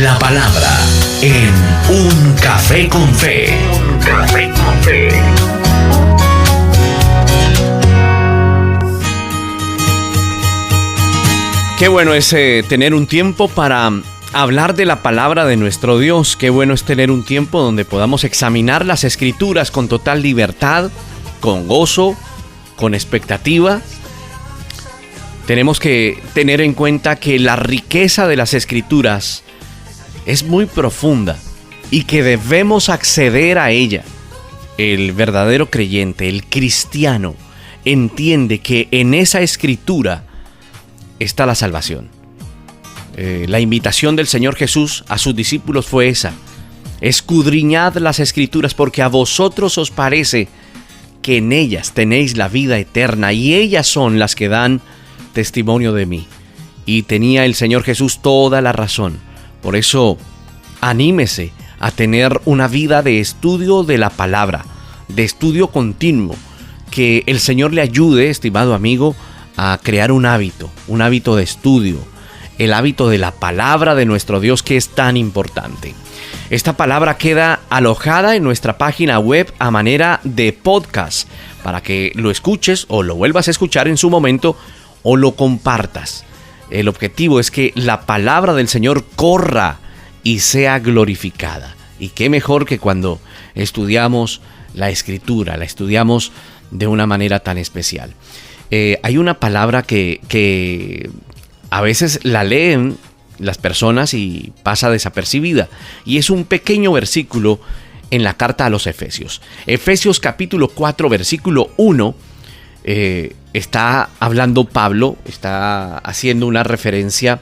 La palabra en Un Café con Fe. Un Café con Fe. Qué bueno es tener un tiempo para hablar de la palabra de nuestro Dios. Qué bueno es tener un tiempo donde podamos examinar las Escrituras con total libertad, con gozo, con expectativa. Tenemos que tener en cuenta que la riqueza de las Escrituras es muy profunda y que debemos acceder a ella. El verdadero creyente, el cristiano, entiende que en esa Escritura está la salvación. La invitación del Señor Jesús a sus discípulos fue esa: escudriñad las Escrituras, porque a vosotros os parece que en ellas tenéis la vida eterna, y ellas son las que dan testimonio de mí. Y tenía el Señor Jesús toda la razón. Por eso, anímese a tener una vida de estudio de la palabra, de estudio continuo. Que el Señor le ayude, estimado amigo, a crear un hábito de estudio, el hábito de la palabra de nuestro Dios, que es tan importante. Esta palabra queda alojada en nuestra página web a manera de podcast, para que lo escuches o lo vuelvas a escuchar en su momento o lo compartas. El objetivo es que la palabra del Señor corra y sea glorificada. Y qué mejor que cuando estudiamos la Escritura, la estudiamos de una manera tan especial. Hay una palabra que a veces la leen las personas y pasa desapercibida, y es un pequeño versículo en la carta a los Efesios. Efesios capítulo 4, versículo 1, está hablando Pablo, está haciendo una referencia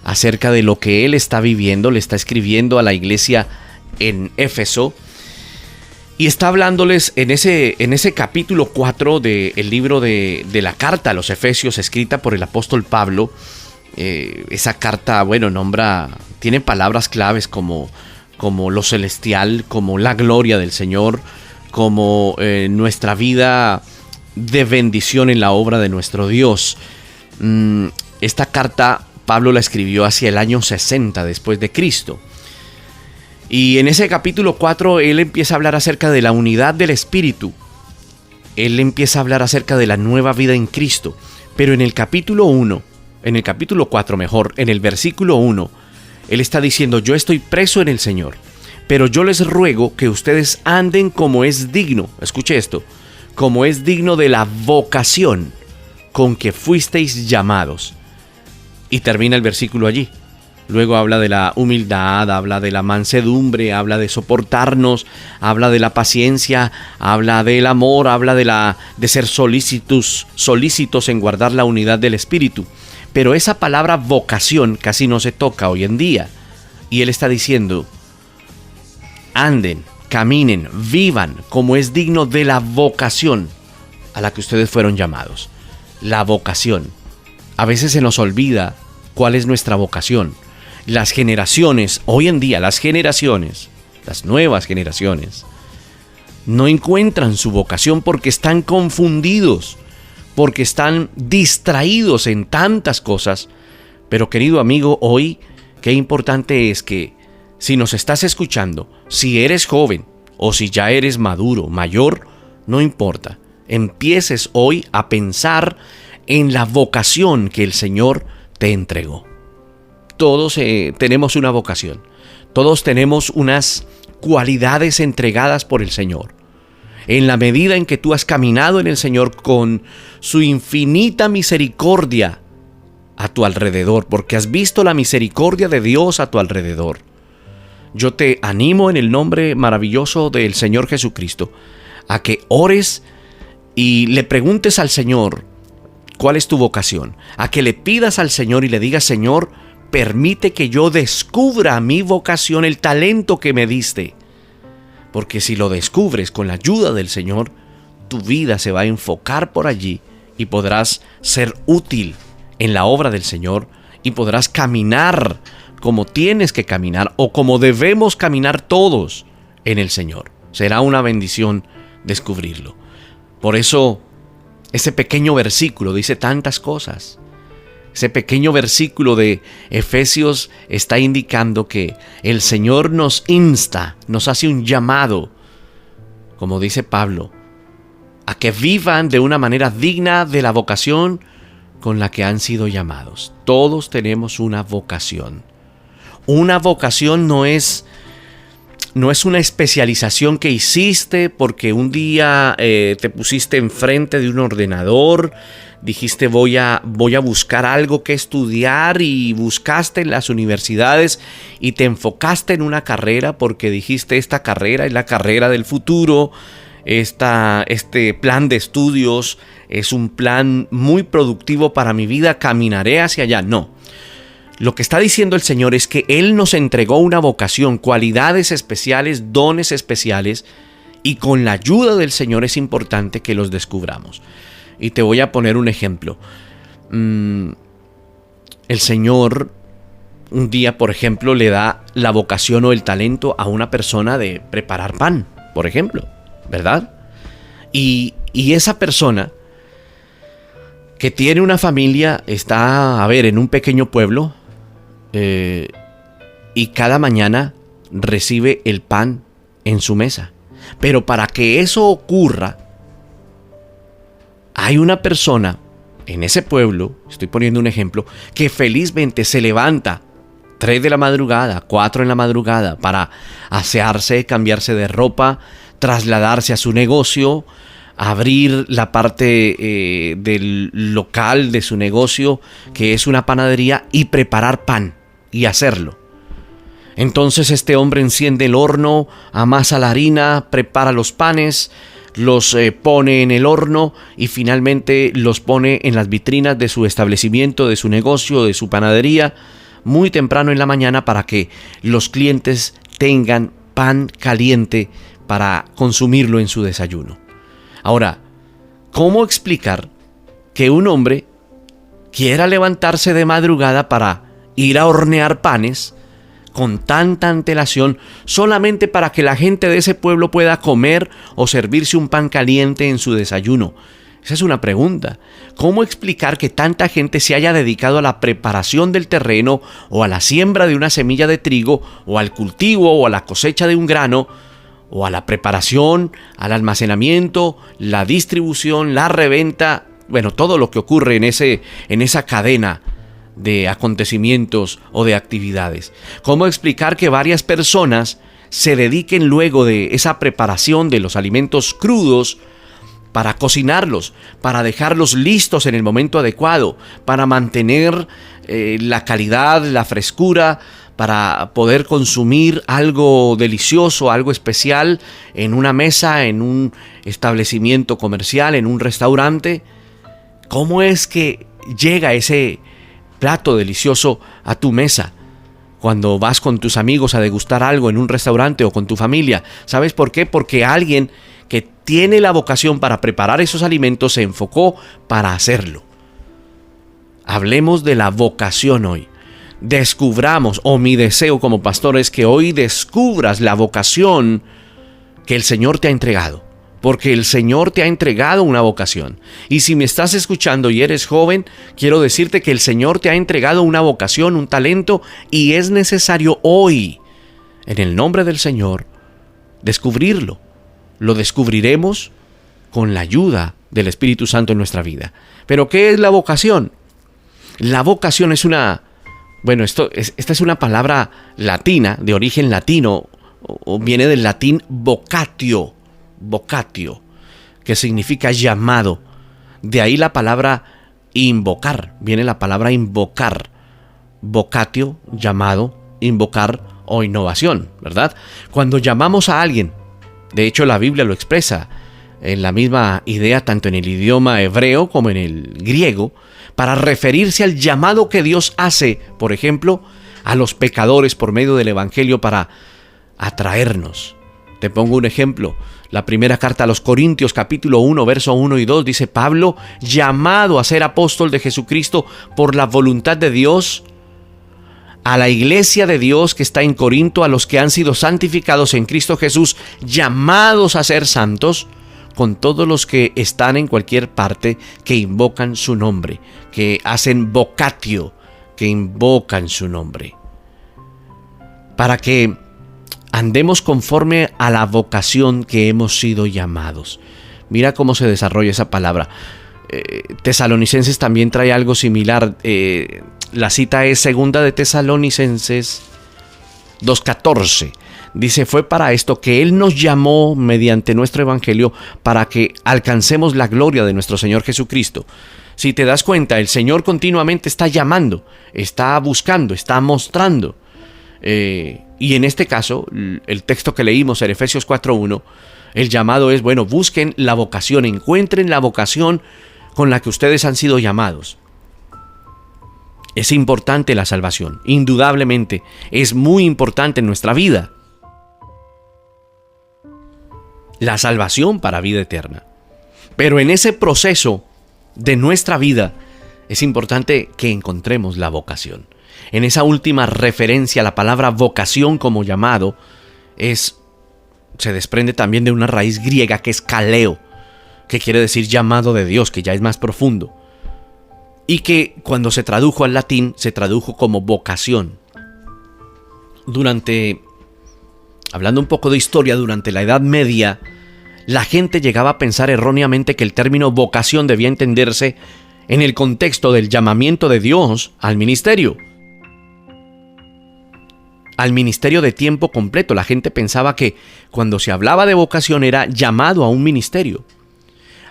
acerca de lo que él está viviendo, le está escribiendo a la iglesia en Éfeso, y está hablándoles en ese capítulo 4 del libro de la carta a los Efesios, escrita por el apóstol Pablo. Esa carta, tiene palabras claves como lo celestial, como la gloria del Señor, como nuestra vida de bendición en la obra de nuestro Dios. Esta carta Pablo la escribió hacia el año 60 después de Cristo. Y en ese capítulo 4 él empieza a hablar acerca de la unidad del Espíritu. Él empieza a hablar acerca de la nueva vida en Cristo. Pero en el capítulo 4, en el versículo 1, él está diciendo: yo estoy preso en el Señor, pero yo les ruego que ustedes anden como es digno, escuche esto, como es digno de la vocación con que fuisteis llamados. Y termina el versículo allí. Luego habla de la humildad, habla de la mansedumbre, habla de soportarnos, habla de la paciencia, habla del amor, habla de ser solícitos en guardar la unidad del Espíritu. Pero esa palabra vocación casi no se toca hoy en día. Y él está diciendo: anden, caminen, vivan como es digno de la vocación a la que ustedes fueron llamados. La vocación. A veces se nos olvida cuál es nuestra vocación. Las generaciones, hoy en día, las nuevas generaciones, no encuentran su vocación porque están confundidos, porque están distraídos en tantas cosas. Pero querido amigo, hoy qué importante es que, si nos estás escuchando, si eres joven o si ya eres maduro, mayor, no importa, empieces hoy a pensar en la vocación que el Señor te entregó. Todos tenemos una vocación, todos tenemos unas cualidades entregadas por el Señor. En la medida en que tú has caminado en el Señor con su infinita misericordia a tu alrededor, porque has visto la misericordia de Dios a tu alrededor, yo te animo en el nombre maravilloso del Señor Jesucristo a que ores y le preguntes al Señor cuál es tu vocación, a que le pidas al Señor y le digas: Señor, permite que yo descubra mi vocación, el talento que me diste. Porque si lo descubres con la ayuda del Señor, tu vida se va a enfocar por allí y podrás ser útil en la obra del Señor y podrás caminar como tienes que caminar o como debemos caminar todos en el Señor. Será una bendición descubrirlo. Por eso, ese pequeño versículo dice tantas cosas. Ese pequeño versículo de Efesios está indicando que el Señor nos insta, nos hace un llamado, como dice Pablo, a que vivan de una manera digna de la vocación con la que han sido llamados. Todos tenemos una vocación. Una vocación no es una especialización que hiciste porque un día te pusiste enfrente de un ordenador, dijiste voy a buscar algo que estudiar y buscaste en las universidades y te enfocaste en una carrera porque dijiste esta carrera es la carrera del futuro, este plan de estudios es un plan muy productivo para mi vida, caminaré hacia allá. No. Lo que está diciendo el Señor es que Él nos entregó una vocación, cualidades especiales, dones especiales, y con la ayuda del Señor es importante que los descubramos. Y te voy a poner un ejemplo. El Señor un día, por ejemplo, le da la vocación o el talento a una persona de preparar pan, por ejemplo, ¿verdad? Y esa persona que tiene una familia está, en un pequeño pueblo, y cada mañana recibe el pan en su mesa. Pero para que eso ocurra, hay una persona en ese pueblo, estoy poniendo un ejemplo, que felizmente se levanta 3 de la madrugada, 4 en la madrugada, para asearse, cambiarse de ropa, trasladarse a su negocio, abrir la parte del local de su negocio, que es una panadería, y preparar pan y hacerlo. Entonces este hombre enciende el horno, amasa la harina, prepara los panes, los pone en el horno y finalmente los pone en las vitrinas de su establecimiento, de su negocio, de su panadería, muy temprano en la mañana para que los clientes tengan pan caliente para consumirlo en su desayuno. Ahora, ¿cómo explicar que un hombre quiera levantarse de madrugada para ir a hornear panes con tanta antelación solamente para que la gente de ese pueblo pueda comer o servirse un pan caliente en su desayuno? Esa es una pregunta. ¿Cómo explicar que tanta gente se haya dedicado a la preparación del terreno o a la siembra de una semilla de trigo o al cultivo o a la cosecha de un grano o a la preparación, al almacenamiento, la distribución, la reventa, todo lo que ocurre en esa cadena de acontecimientos o de actividades? ¿Cómo explicar que varias personas se dediquen luego de esa preparación de los alimentos crudos para cocinarlos, para dejarlos listos en el momento adecuado, para mantener la calidad, la frescura, para poder consumir algo delicioso, algo especial en una mesa, en un establecimiento comercial, en un restaurante? ¿Cómo es que llega ese plato delicioso a tu mesa cuando vas con tus amigos a degustar algo en un restaurante o con tu familia? ¿Sabes por qué? Porque alguien que tiene la vocación para preparar esos alimentos se enfocó para hacerlo. Hablemos de la vocación hoy. Descubramos, mi deseo como pastor es que hoy descubras la vocación que el Señor te ha entregado. Porque el Señor te ha entregado una vocación. Y si me estás escuchando y eres joven, quiero decirte que el Señor te ha entregado una vocación, un talento, y es necesario hoy, en el nombre del Señor, descubrirlo. Lo descubriremos con la ayuda del Espíritu Santo en nuestra vida. ¿Pero qué es la vocación? La vocación es esta es una palabra latina, de origen latino, o viene del latín vocatio, que significa llamado. De ahí la palabra invocar, viene la palabra invocar, vocatio, llamado, invocar o innovación, ¿verdad? Cuando llamamos a alguien, de hecho la Biblia lo expresa en la misma idea tanto en el idioma hebreo como en el griego, para referirse al llamado que Dios hace, por ejemplo, a los pecadores por medio del Evangelio para atraernos. Te pongo un ejemplo. La primera carta a los Corintios, capítulo 1, verso 1 y 2, dice Pablo, llamado a ser apóstol de Jesucristo por la voluntad de Dios, a la iglesia de Dios que está en Corinto, a los que han sido santificados en Cristo Jesús, llamados a ser santos, con todos los que están en cualquier parte que invocan su nombre, que hacen vocatio, que invocan su nombre, para que andemos conforme a la vocación que hemos sido llamados. Mira cómo se desarrolla esa palabra. Tesalonicenses también trae algo similar. La cita es segunda de Tesalonicenses 2:14. Dice, fue para esto que Él nos llamó mediante nuestro evangelio para que alcancemos la gloria de nuestro Señor Jesucristo. Si te das cuenta, el Señor continuamente está llamando, está buscando, está mostrando. Y en este caso, el texto que leímos en Efesios 4:1, el llamado es, bueno, busquen la vocación, encuentren la vocación con la que ustedes han sido llamados. Es importante la salvación, indudablemente, es muy importante en nuestra vida. La salvación para vida eterna. Pero en ese proceso de nuestra vida es importante que encontremos la vocación. En esa última referencia, la palabra vocación como llamado se desprende también de una raíz griega que es kaleo, que quiere decir llamado de Dios, que ya es más profundo. Y que cuando se tradujo al latín, se tradujo como vocación. Hablando un poco de historia, durante la Edad Media, la gente llegaba a pensar erróneamente que el término vocación debía entenderse en el contexto del llamamiento de Dios al ministerio. Al ministerio de tiempo completo. La gente pensaba que cuando se hablaba de vocación era llamado a un ministerio.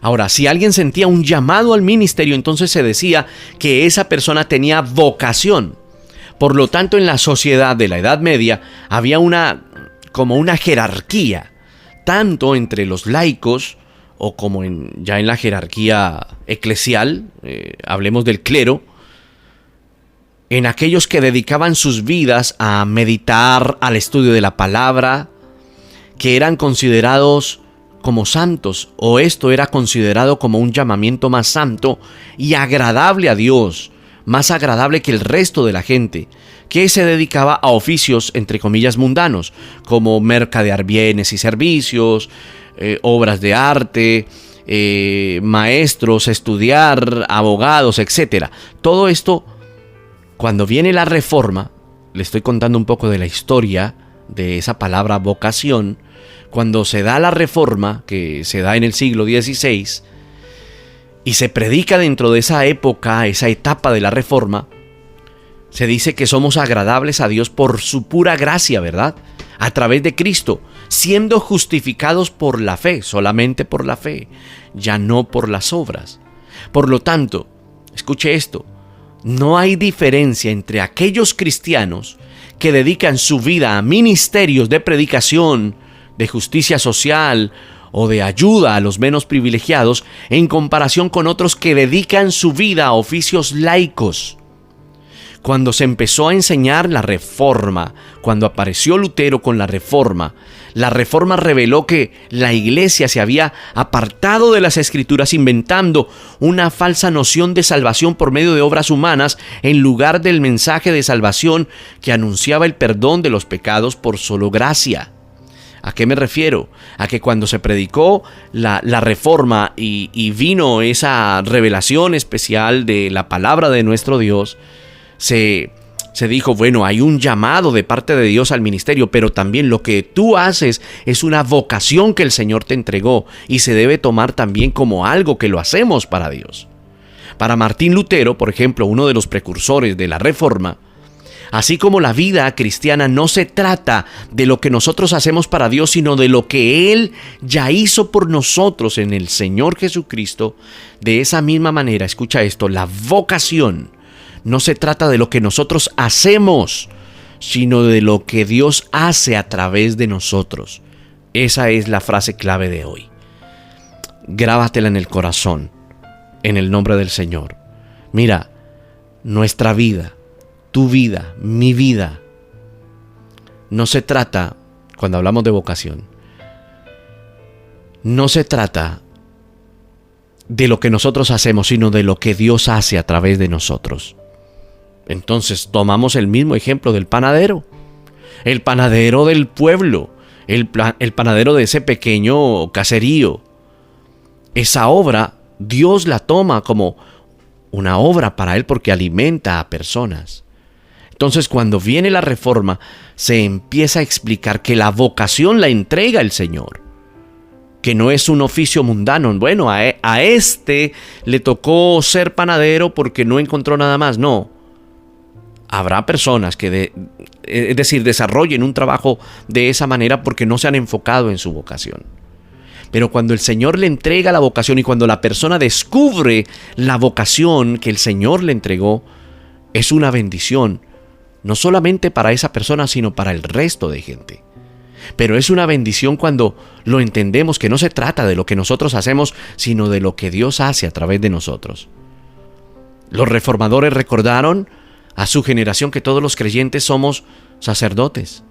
Ahora, si alguien sentía un llamado al ministerio, entonces se decía que esa persona tenía vocación. Por lo tanto, en la sociedad de la Edad Media había como una jerarquía, tanto entre los laicos o como ya en la jerarquía eclesial, hablemos del clero, en aquellos que dedicaban sus vidas a meditar, al estudio de la palabra, que eran considerados como santos, o esto era considerado como un llamamiento más santo y agradable a Dios, más agradable que el resto de la gente, que se dedicaba a oficios, entre comillas, mundanos, como mercadear bienes y servicios, obras de arte, maestros, estudiar, abogados, etc. Todo esto, cuando viene la Reforma, le estoy contando un poco de la historia de esa palabra vocación. Cuando se da la Reforma, que se da en el siglo XVI, y se predica dentro de esa época, esa etapa de la Reforma, se dice que somos agradables a Dios por su pura gracia, ¿verdad? A través de Cristo, siendo justificados por la fe, solamente por la fe, ya no por las obras. Por lo tanto, escuche esto, no hay diferencia entre aquellos cristianos que dedican su vida a ministerios de predicación, de justicia social o de ayuda a los menos privilegiados, en comparación con otros que dedican su vida a oficios laicos. Cuando se empezó a enseñar la Reforma, cuando apareció Lutero con la Reforma reveló que la Iglesia se había apartado de las Escrituras, inventando una falsa noción de salvación por medio de obras humanas, en lugar del mensaje de salvación que anunciaba el perdón de los pecados por solo gracia. ¿A qué me refiero? A que cuando se predicó la Reforma y vino esa revelación especial de la palabra de nuestro Dios, se dijo, bueno, hay un llamado de parte de Dios al ministerio, pero también lo que tú haces es una vocación que el Señor te entregó y se debe tomar también como algo que lo hacemos para Dios. Para Martín Lutero, por ejemplo, uno de los precursores de la Reforma, así como la vida cristiana no se trata de lo que nosotros hacemos para Dios, sino de lo que Él ya hizo por nosotros en el Señor Jesucristo, de esa misma manera, escucha esto, la vocación no se trata de lo que nosotros hacemos, sino de lo que Dios hace a través de nosotros. Esa es la frase clave de hoy. Grábatela en el corazón, en el nombre del Señor. Mira, nuestra vida, tu vida, mi vida, no se trata, cuando hablamos de vocación, no se trata de lo que nosotros hacemos, sino de lo que Dios hace a través de nosotros. Entonces tomamos el mismo ejemplo del panadero. El panadero del pueblo, el panadero de ese pequeño caserío. esa obra Dios la toma como una obra para Él porque alimenta a personas. Entonces, cuando viene la reforma, se empieza a explicar que la vocación la entrega el Señor, que no es un oficio mundano. Bueno, a este le tocó ser panadero porque no encontró nada más. No. Habrá personas que, desarrollen un trabajo de esa manera porque no se han enfocado en su vocación. Pero cuando el Señor le entrega la vocación y cuando la persona descubre la vocación que el Señor le entregó, es una bendición. No solamente para esa persona, sino para el resto de gente. Pero es una bendición cuando lo entendemos, que no se trata de lo que nosotros hacemos, sino de lo que Dios hace a través de nosotros. Los reformadores recordaron a su generación que todos los creyentes somos sacerdotes,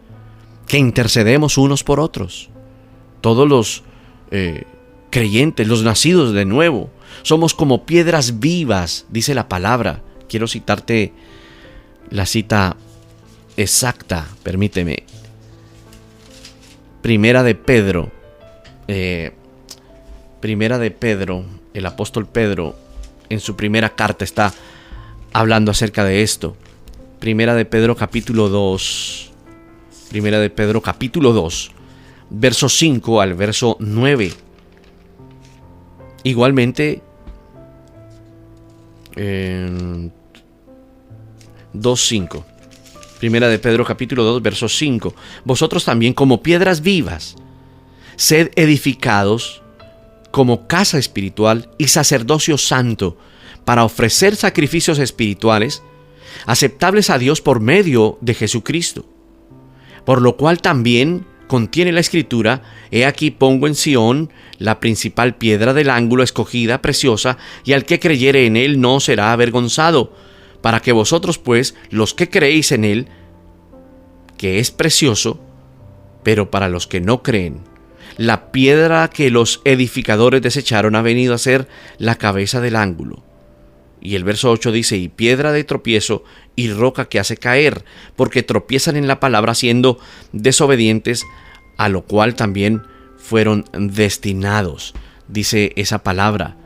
que intercedemos unos por otros. Todos los creyentes, los nacidos de nuevo, somos como piedras vivas, dice la palabra. Quiero citarte la cita exacta, permíteme. Primera de Pedro, el apóstol Pedro, en su primera carta está hablando acerca de esto. Primera de Pedro capítulo 2, verso 5 al verso 9. Igualmente, 2:5. Primera de Pedro capítulo 2, verso 5. Vosotros también, como piedras vivas, sed edificados como casa espiritual y sacerdocio santo, para ofrecer sacrificios espirituales aceptables a Dios por medio de Jesucristo. Por lo cual también contiene la Escritura: he aquí pongo en Sión la principal piedra del ángulo, escogida, preciosa, y al que creyere en él no será avergonzado. Para que vosotros pues, los que creéis en él, que es precioso, pero para los que no creen, la piedra que los edificadores desecharon ha venido a ser la cabeza del ángulo. Y el verso 8 dice: y piedra de tropiezo y roca que hace caer, porque tropiezan en la palabra siendo desobedientes, a lo cual también fueron destinados. Dice esa palabra.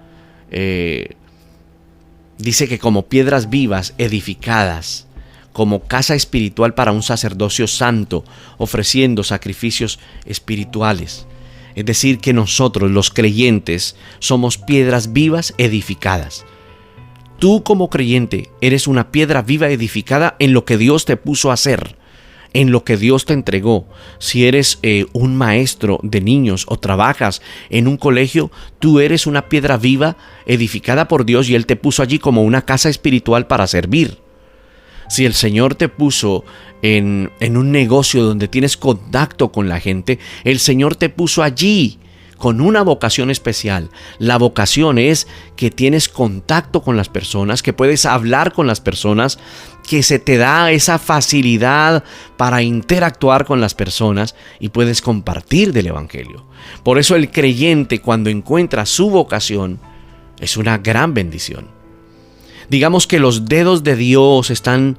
Dice que como piedras vivas edificadas, como casa espiritual para un sacerdocio santo, ofreciendo sacrificios espirituales. Es decir, que nosotros, los creyentes, somos piedras vivas edificadas. Tú como creyente eres una piedra viva edificada en lo que Dios te puso a hacer, en lo que Dios te entregó. Si eres un maestro de niños o trabajas en un colegio, tú eres una piedra viva edificada por Dios y Él te puso allí como una casa espiritual para servir. Si el Señor te puso en un negocio donde tienes contacto con la gente, el Señor te puso allí con una vocación especial. La vocación es que tienes contacto con las personas, que puedes hablar con las personas, que se te da esa facilidad para interactuar con las personas y puedes compartir del Evangelio. Por eso el creyente, cuando encuentra su vocación, es una gran bendición. Digamos que los dedos de Dios están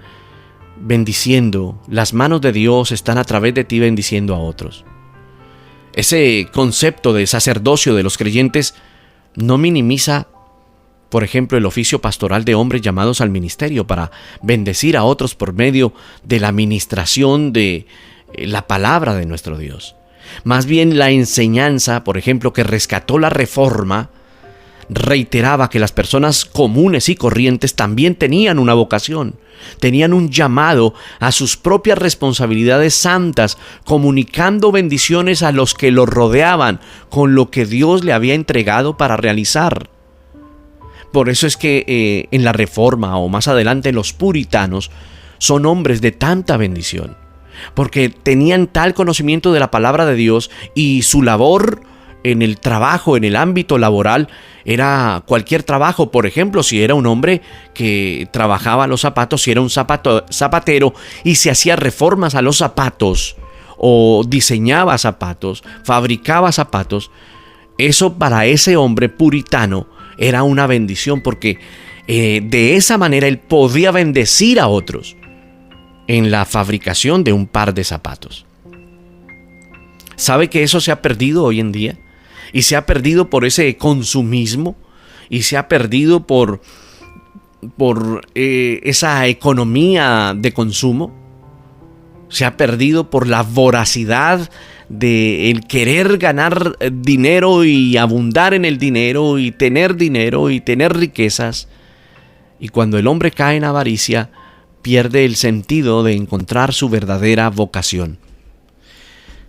bendiciendo, las manos de Dios están a través de ti bendiciendo a otros. Ese concepto de sacerdocio de los creyentes no minimiza, por ejemplo, el oficio pastoral de hombres llamados al ministerio para bendecir a otros por medio de la ministración de la palabra de nuestro Dios. Más bien la enseñanza, por ejemplo, que rescató la Reforma, reiteraba que las personas comunes y corrientes también tenían una vocación, tenían un llamado a sus propias responsabilidades santas, comunicando bendiciones a los que los rodeaban con lo que Dios le había entregado para realizar. Por eso es que en la Reforma o más adelante los puritanos son hombres de tanta bendición, porque tenían tal conocimiento de la palabra de Dios y su labor en el trabajo, en el ámbito laboral, era cualquier trabajo. Por ejemplo, si era un hombre que trabajaba los zapatos, si era un zapatero y se hacía reformas a los zapatos o diseñaba zapatos, fabricaba zapatos, eso para ese hombre puritano era una bendición, porque de esa manera él podía bendecir a otros en la fabricación de un par de zapatos. ¿Sabe que eso se ha perdido hoy en día? y se ha perdido por ese consumismo, y se ha perdido por esa economía de consumo, se ha perdido por la voracidad de el querer ganar dinero y abundar en el dinero y tener riquezas. Y cuando el hombre cae en avaricia, pierde el sentido de encontrar su verdadera vocación.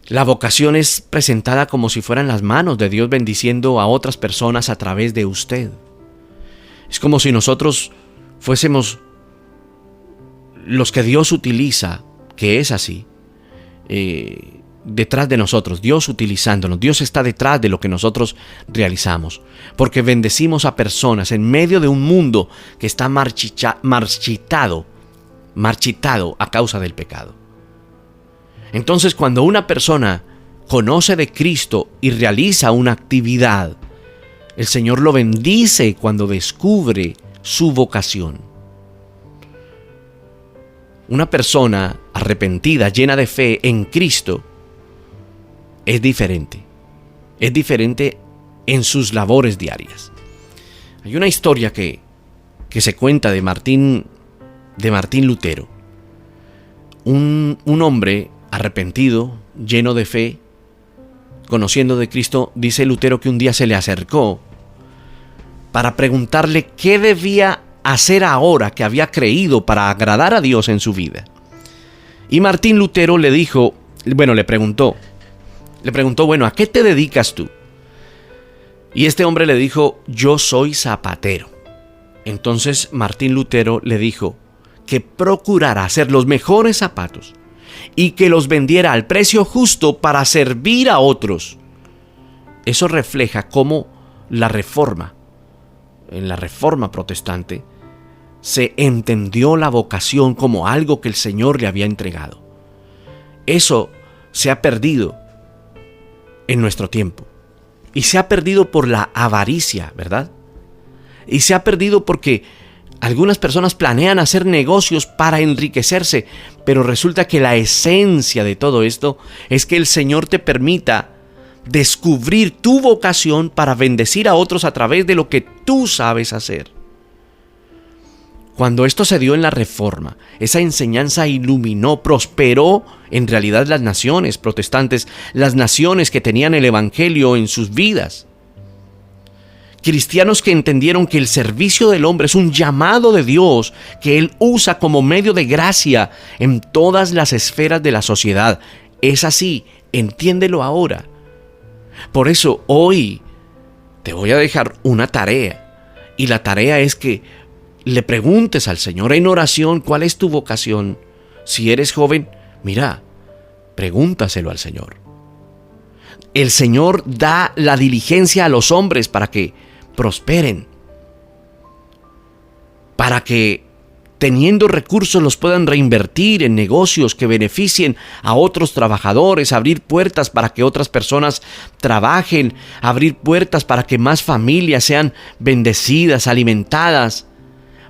La vocación es presentada como si fueran las manos de Dios bendiciendo a otras personas a través de usted. Es como si nosotros fuésemos los que Dios utiliza, que es así, detrás de nosotros, Dios utilizándonos. Dios está detrás de lo que nosotros realizamos, porque bendecimos a personas en medio de un mundo que está marchitado a causa del pecado. Entonces, cuando una persona conoce de Cristo y realiza una actividad, el Señor lo bendice cuando descubre su vocación. Una persona arrepentida, llena de fe en Cristo, es diferente. Es diferente en sus labores diarias. Hay una historia que se cuenta de Martín Lutero. Un hombre arrepentido, lleno de fe, conociendo de Cristo, dice Lutero que un día se le acercó para preguntarle qué debía hacer ahora que había creído para agradar a Dios en su vida. Y Martín Lutero le preguntó, bueno, ¿a qué te dedicas tú? Y este hombre le dijo, yo soy zapatero. Entonces Martín Lutero le dijo que procurara hacer los mejores zapatos y que los vendiera al precio justo para servir a otros. Eso refleja cómo en la Reforma protestante, se entendió la vocación como algo que el Señor le había entregado. Eso se ha perdido en nuestro tiempo. Y se ha perdido por la avaricia, ¿verdad? Y se ha perdido porque algunas personas planean hacer negocios para enriquecerse, pero resulta que la esencia de todo esto es que el Señor te permita descubrir tu vocación para bendecir a otros a través de lo que tú sabes hacer. Cuando esto se dio en la Reforma, esa enseñanza iluminó, prosperó en realidad las naciones protestantes, las naciones que tenían el Evangelio en sus vidas. Cristianos que entendieron que el servicio del hombre es un llamado de Dios que Él usa como medio de gracia en todas las esferas de la sociedad. Es así, entiéndelo ahora. Por eso hoy te voy a dejar una tarea, y la tarea es que le preguntes al Señor en oración cuál es tu vocación. Si eres joven, mira, pregúntaselo al Señor. El Señor da la diligencia a los hombres para que prosperen, para que teniendo recursos los puedan reinvertir en negocios que beneficien a otros trabajadores, abrir puertas para que otras personas trabajen, abrir puertas para que más familias sean bendecidas, alimentadas,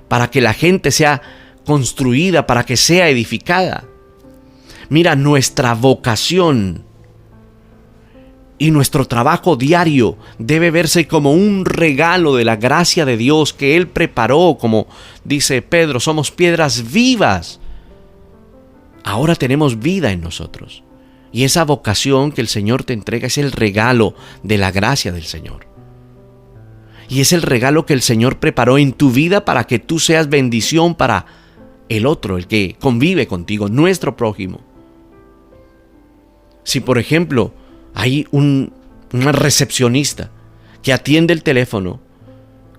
para que la gente sea construida, para que sea edificada. Mira, nuestra vocación y nuestro trabajo diario debe verse como un regalo de la gracia de Dios que Él preparó, como dice Pedro, somos piedras vivas. Ahora tenemos vida en nosotros. Y esa vocación que el Señor te entrega es el regalo de la gracia del Señor. Y es el regalo que el Señor preparó en tu vida para que tú seas bendición para el otro, el que convive contigo, nuestro prójimo. Si por ejemplo hay una recepcionista que atiende el teléfono,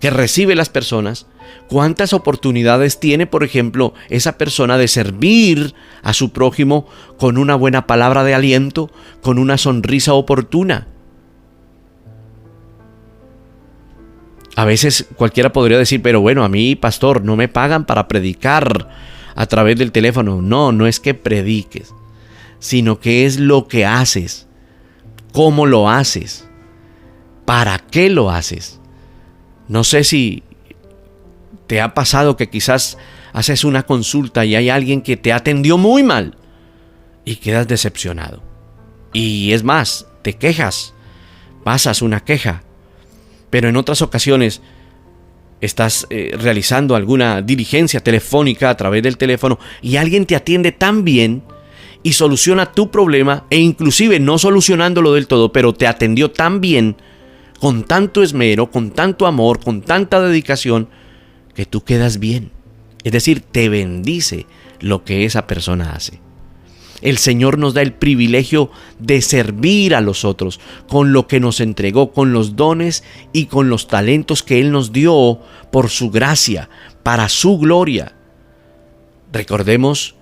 que recibe las personas, ¿cuántas oportunidades tiene, por ejemplo, esa persona de servir a su prójimo con una buena palabra de aliento, con una sonrisa oportuna? A veces cualquiera podría decir, pero bueno, a mí, pastor, no me pagan para predicar a través del teléfono. No, no es que prediques, sino que es lo que haces, cómo lo haces, para qué lo haces. No sé si te ha pasado que quizás haces una consulta y hay alguien que te atendió muy mal y quedas decepcionado. Y es más, te quejas pasas una queja, pero en otras ocasiones estás realizando alguna diligencia telefónica a través del teléfono y alguien te atiende tan bien y soluciona tu problema, e inclusive no solucionándolo del todo, pero te atendió tan bien, con tanto esmero, con tanto amor, con tanta dedicación, que tú quedas bien. Es decir, te bendice lo que esa persona hace. El Señor nos da el privilegio de servir a los otros con lo que nos entregó, con los dones y con los talentos que Él nos dio por su gracia, para su gloria. Recordemos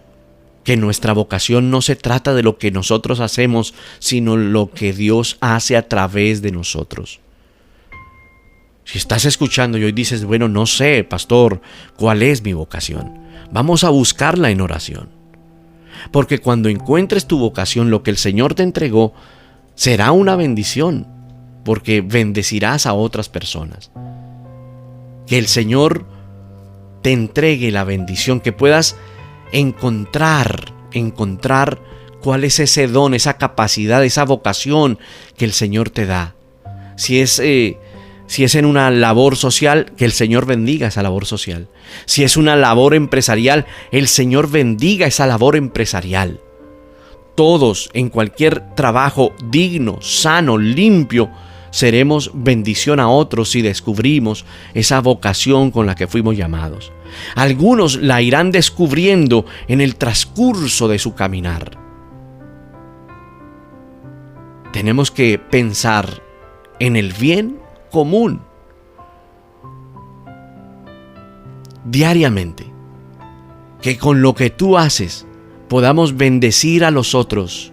que nuestra vocación no se trata de lo que nosotros hacemos, sino lo que Dios hace a través de nosotros. Si estás escuchando y hoy dices, bueno, no sé, pastor, ¿cuál es mi vocación? Vamos a buscarla en oración. Porque cuando encuentres tu vocación, lo que el Señor te entregó, será una bendición, porque bendecirás a otras personas. Que el Señor te entregue la bendición, que puedas encontrar cuál es ese don, esa capacidad, esa vocación que el Señor te da. Si es en una labor social, que el Señor bendiga esa labor social. Si es una labor empresarial, el Señor bendiga esa labor empresarial. Todos, en cualquier trabajo digno, sano, limpio, seremos bendición a otros si descubrimos esa vocación con la que fuimos llamados. Algunos la irán descubriendo en el transcurso de su caminar. Tenemos que pensar en el bien común diariamente, que con lo que tú haces podamos bendecir a los otros,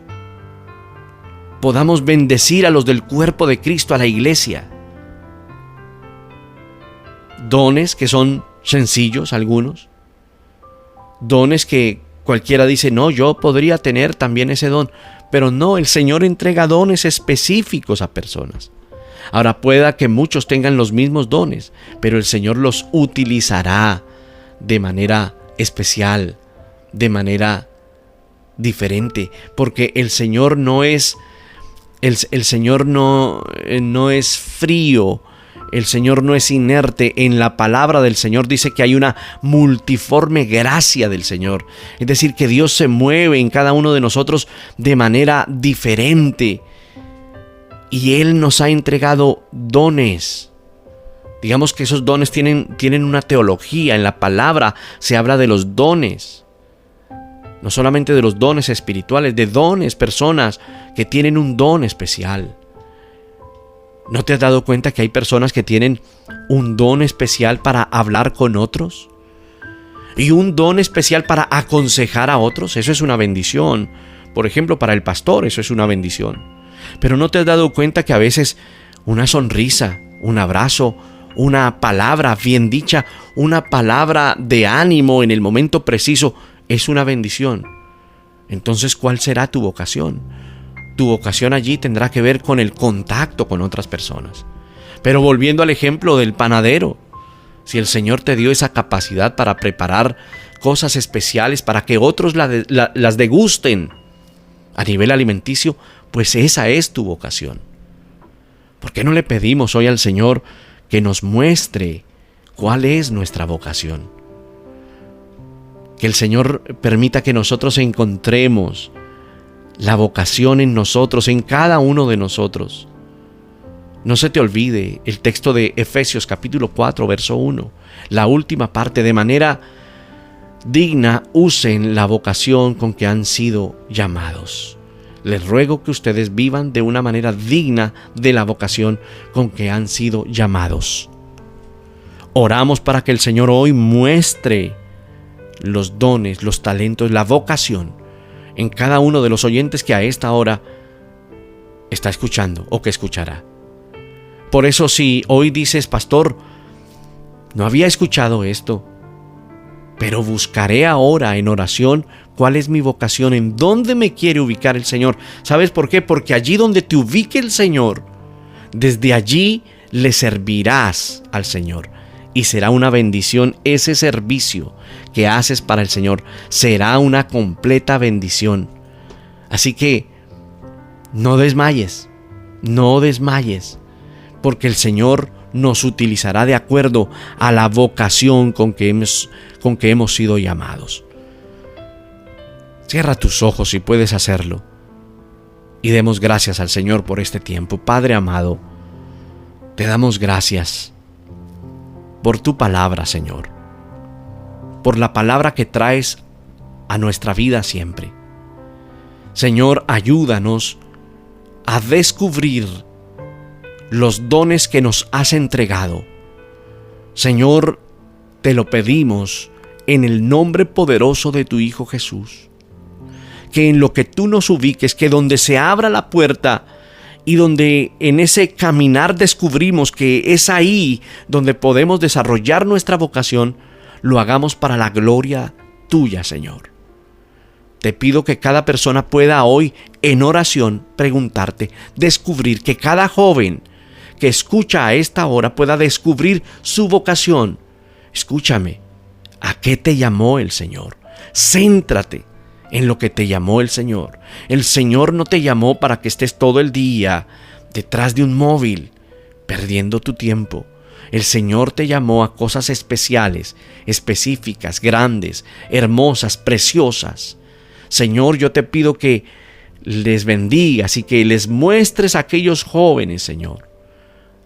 podamos bendecir a los del cuerpo de Cristo, a la iglesia. Dones que son sencillos, algunos dones que cualquiera dice, no, yo podría tener también ese don, pero no, el Señor entrega dones específicos a personas. Ahora, pueda que muchos tengan los mismos dones, pero el Señor los utilizará de manera especial, de manera diferente, porque el Señor no es el Señor no es frío, el Señor no es inerte. En la palabra del Señor dice que hay una multiforme gracia del Señor, es decir, que Dios se mueve en cada uno de nosotros de manera diferente. Y Él nos ha entregado dones. Digamos que esos dones tienen una teología. En la palabra se habla de los dones. No solamente de los dones espirituales, de dones, personas que tienen un don especial. ¿No te has dado cuenta que hay personas que tienen un don especial para hablar con otros? Y un don especial para aconsejar a otros. Eso es una bendición. Por ejemplo, para el pastor, eso es una bendición. Pero ¿no te has dado cuenta que a veces una sonrisa, un abrazo, una palabra bien dicha, una palabra de ánimo en el momento preciso es una bendición? Entonces, ¿cuál será tu vocación? Tu vocación allí tendrá que ver con el contacto con otras personas. Pero volviendo al ejemplo del panadero, si el Señor te dio esa capacidad para preparar cosas especiales para que otros las degusten a nivel alimenticio, pues esa es tu vocación. ¿Por qué no le pedimos hoy al Señor que nos muestre cuál es nuestra vocación? Que el Señor permita que nosotros encontremos la vocación en nosotros, en cada uno de nosotros. No se te olvide el texto de Efesios capítulo 4, verso 1, la última parte: de manera digna usen la vocación con que han sido llamados. Les ruego que ustedes vivan de una manera digna de la vocación con que han sido llamados. Oramos para que el Señor hoy muestre los dones, los talentos, la vocación en cada uno de los oyentes que a esta hora está escuchando o que escuchará. Por eso, si hoy dices, pastor, no había escuchado esto, pero buscaré ahora en oración cuál es mi vocación, en dónde me quiere ubicar el Señor. ¿Sabes por qué? Porque allí donde te ubique el Señor, desde allí le servirás al Señor. Y será una bendición ese servicio que haces para el Señor. Será una completa bendición. Así que no desmayes. No desmayes, porque el Señor nos utilizará de acuerdo a la vocación con que hemos sido llamados. Cierra tus ojos si puedes hacerlo y demos gracias al Señor por este tiempo. Padre amado, te damos gracias por tu palabra, Señor, por la palabra que traes a nuestra vida siempre. Señor, ayúdanos a descubrir los dones que nos has entregado. Señor, te lo pedimos en el nombre poderoso de tu Hijo Jesús. Que en lo que tú nos ubiques, que donde se abra la puerta y donde en ese caminar descubrimos que es ahí donde podemos desarrollar nuestra vocación, lo hagamos para la gloria tuya, Señor. Te pido que cada persona pueda hoy en oración preguntarte, descubrir, que cada joven que escucha a esta hora pueda descubrir su vocación. Escúchame, ¿a qué te llamó el Señor? Céntrate en lo que te llamó el Señor. El Señor no te llamó para que estés todo el día detrás de un móvil, perdiendo tu tiempo. El Señor te llamó a cosas especiales, específicas, grandes, hermosas, preciosas. Señor, yo te pido que les bendigas y que les muestres a aquellos jóvenes, Señor,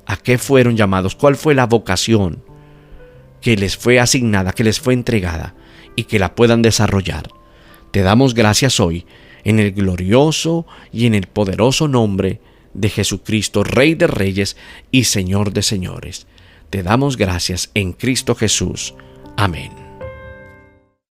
a qué fueron llamados, cuál fue la vocación que les fue asignada, que les fue entregada, y que la puedan desarrollar. Te damos gracias hoy en el glorioso y en el poderoso nombre de Jesucristo, Rey de Reyes y Señor de Señores. Te damos gracias en Cristo Jesús. Amén.